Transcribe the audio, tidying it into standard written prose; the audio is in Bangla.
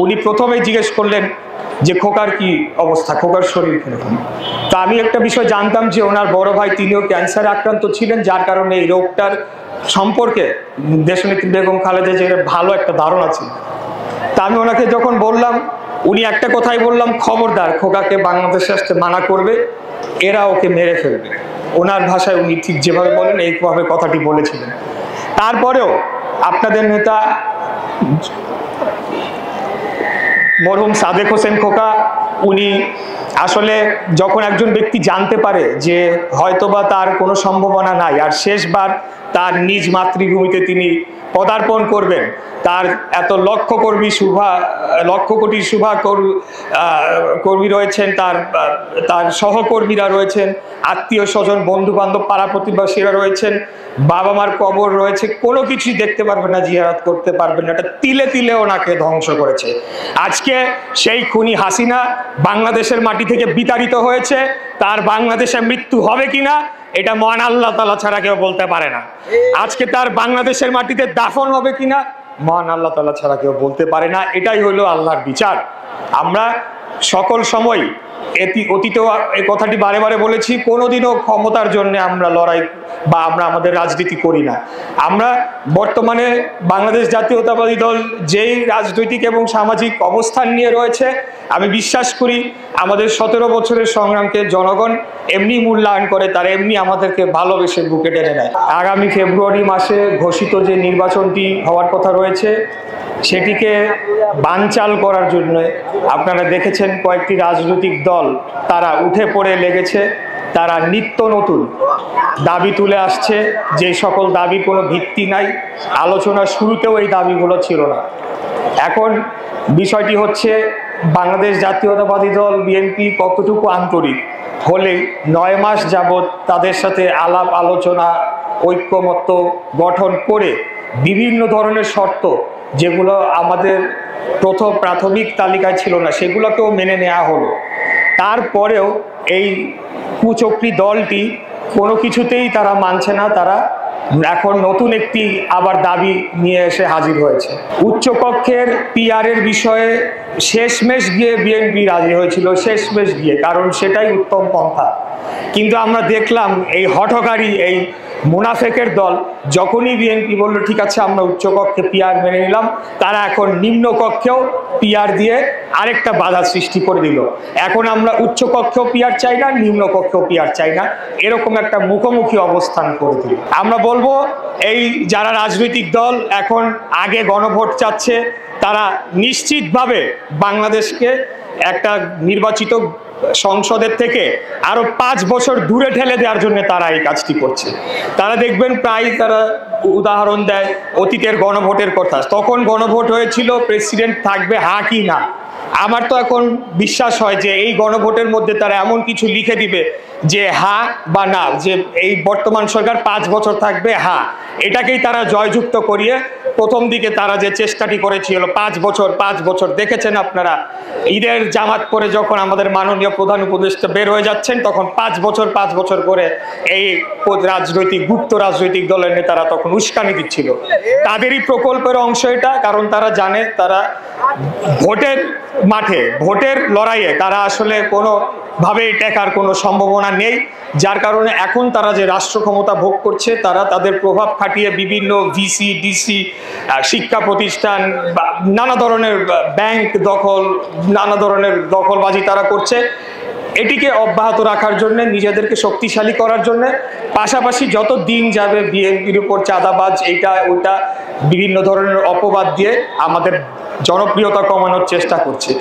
উনি প্রথমেই জিজ্ঞেস করলেন যে খোকার কি অবস্থা, খোকার শরীর কিরকম। তা আমি একটা বিষয় জানতাম যে ওনার বড় ভাই তিনিও ক্যান্সারে আক্রান্ত ছিলেন, যার কারণে এই রোগটার সম্পর্কে দেশনেত্রী বেগম খালেদা জিয়ার ভালো একটা ধারণা ছিল। তা আমি ওনাকে যখন বললাম, উনি একটা কথাই বললাম, খবরদার খোকাকে বাংলাদেশে আসতে মানা করবে, এরা ওকে মেরে ফেলবে। ওনার ভাষায় উনি ঠিক যেভাবে বলেন এইভাবে কথাটি বলেছিলেন। তারপরেও আপনাদের নেতা মরহুম সাদেক হোসেন খোকা, উনি আসলে যখন একজন ব্যক্তি জানতে পারে যে হয়তোবা তার কোনো সম্ভাবনা নাই আর শেষবার তার নিজ মাতৃভূমিতে তিনি পদার্পণ করবেন, তার এত লক্ষ কোটি কর্মী রয়েছেন, তার সহকর্মীরা রয়েছেন, আত্মীয় স্বজন, বন্ধু বান্ধব, পাড়া প্রতিবেশীরা রয়েছেন, বাবা মার কবর রয়েছে, কোনো কিছুই দেখতে পারবেন না, জিয়ারত করতে পারবেন না। এটা তিলে তিলে ওনাকে ধ্বংস করেছে। আজকে সেই খুনি হাসিনা বাংলাদেশের মাটি থেকে বিতাড়িত হয়েছে, তার বাংলাদেশে মৃত্যু হবে কিনা এটা মহান আল্লাহ তাআলা ছাড়া কেউ বলতে পারে না। আজকে তার বাংলাদেশের মাটিতে দাফন হবে কিনা মহান আল্লাহ তাআলা ছাড়া কেউ বলতে পারে না। এটাই হলো আল্লাহর বিচার। আমরা সকল সময় অতীতেও এই কথাটি বারে বারে বলেছি, কোনোদিনও ক্ষমতার জন্য আমরা লড়াই বা আমরা আমাদের রাজনীতি করি না। আমরা বর্তমানে বাংলাদেশ জাতীয়তাবাদী দল যেই রাজনৈতিক এবং সামাজিক অবস্থান নিয়ে রয়েছে, আমি বিশ্বাস করি আমাদের 17 বছরের সংগ্রামকে জনগণ এমনি মূল্যায়ন করে, তারা এমনি আমাদেরকে ভালোবেসে বুকে টেনে নেয়। আগামী ফেব্রুয়ারি মাসে ঘোষিত যে নির্বাচনটি হওয়ার কথা রয়েছে, সেটিকে বানচাল করার জন্য আপনারা দেখেছেন কয়েকটি রাজনৈতিক দল তারা উঠে পড়ে লেগেছে। তারা নিত্য নতুন দাবি তুলে আসছে, যে সকল দাবি কোনো ভিত্তি নাই, আলোচনার শুরুতেও এই দাবিগুলো ছিল না। এখন বিষয়টি হচ্ছে বাংলাদেশ জাতীয়তাবাদী দল বিএনপি কতটুকু আন্তরিক হলে 9 মাস যাবৎ তাদের সাথে আলাপ আলোচনা, ঐক্যমত্য গঠন করে বিভিন্ন ধরনের শর্ত যেগুলো আমাদের প্রাথমিক তালিকায় ছিল না সেগুলোকেও মেনে নেওয়া হলো। তারপরেও এই কুচক্রী দলটি কোনো কিছুতেই তারা মানছে না, তারা এখন নতুন একটি আবার দাবি নিয়ে এসে হাজির হয়েছে। উচ্চকক্ষের পিআরের বিষয়ে শেষমেশ গিয়ে বিএনপি রাজি হয়েছিল, শেষমেশ গিয়ে, কারণ সেটাই উত্তম পন্থা। কিন্তু আমরা দেখলাম এই হঠকারী, এই মুনাফেকের দল যখনই বিএনপি বললো ঠিক আছে আমরা উচ্চকক্ষে পিআর মেনে নিলাম, তারা এখন নিম্নকক্ষেও পিআর দিয়ে আরেকটা বাধা সৃষ্টি করে দিল। এখন আমরা উচ্চকক্ষেও পিআর চাই না, নিম্নকক্ষেও পিআর চাই না, এরকম একটা মুখোমুখি অবস্থান করে দিল। আমরা বলবো এই যারা রাজনৈতিক দল এখন আগে গণভোট চাচ্ছে, তারা নিশ্চিতভাবে বাংলাদেশকে একটা নির্বাচিত সংসদের থেকে আরো 5 বছর দূরে ঠেলে দেওয়ার জন্য তারা এই কাজটি করছে। তারা দেখবেন প্রায় তারা উদাহরণ দেয় অতীতের গণভোটের কথা। তখন গণভোট হয়েছিল প্রেসিডেন্ট থাকবে হ্যাঁ কি না। আমার তো এখন বিশ্বাস হয় যে এই গণভোটের মধ্যে তারা এমন কিছু লিখে দিবে যে হ্যাঁ বা না, যে এই বর্তমান সরকার 5 বছর থাকবে হ্যাঁ, এটাকেই তারা জয়যুক্ত করিয়ে প্রথম দিকে তারা যে চেষ্টাটি করেছিল 5 বছর দেখেছেন আপনারা, ঈদের জামাত পরে যখন আমাদের মাননীয় প্রধান উপদেষ্টা বের হয়ে যাচ্ছেন তখন 5 বছর করে এই গুপ্ত রাজনৈতিক দলের নেতারা তখন উস্কানি দিচ্ছিল। তাদেরই প্রকল্পের অংশ এটা, কারণ তারা জানে তারা ভোটের মাঠে, ভোটের লড়াইয়ে তারা আসলে কোনো ভাবেই টেকার কোনো সম্ভাবনা নেই। যার কারণে এখন তারা যে রাষ্ট্র ক্ষমতা ভোগ করছে, তারা তাদের প্রভাব খাটিয়ে বিভিন্ন ভিসি ডিসি শিক্ষা প্রতিষ্ঠান, নানা ধরনের ব্যাংক দখল, নানা ধরনের দখলবাজি তারা করছে। এটিকে অব্যাহত রাখার জন্য, নিজেদেরকে শক্তিশালী করার জন্য, পাশাপাশি যত দিন যাবে বিএনপির উপর চাঁদাবাজ এইটা ওইটা বিভিন্ন ধরনের অপবাদ দিয়ে আমাদের জনপ্রিয়তা কমানোর চেষ্টা করছে।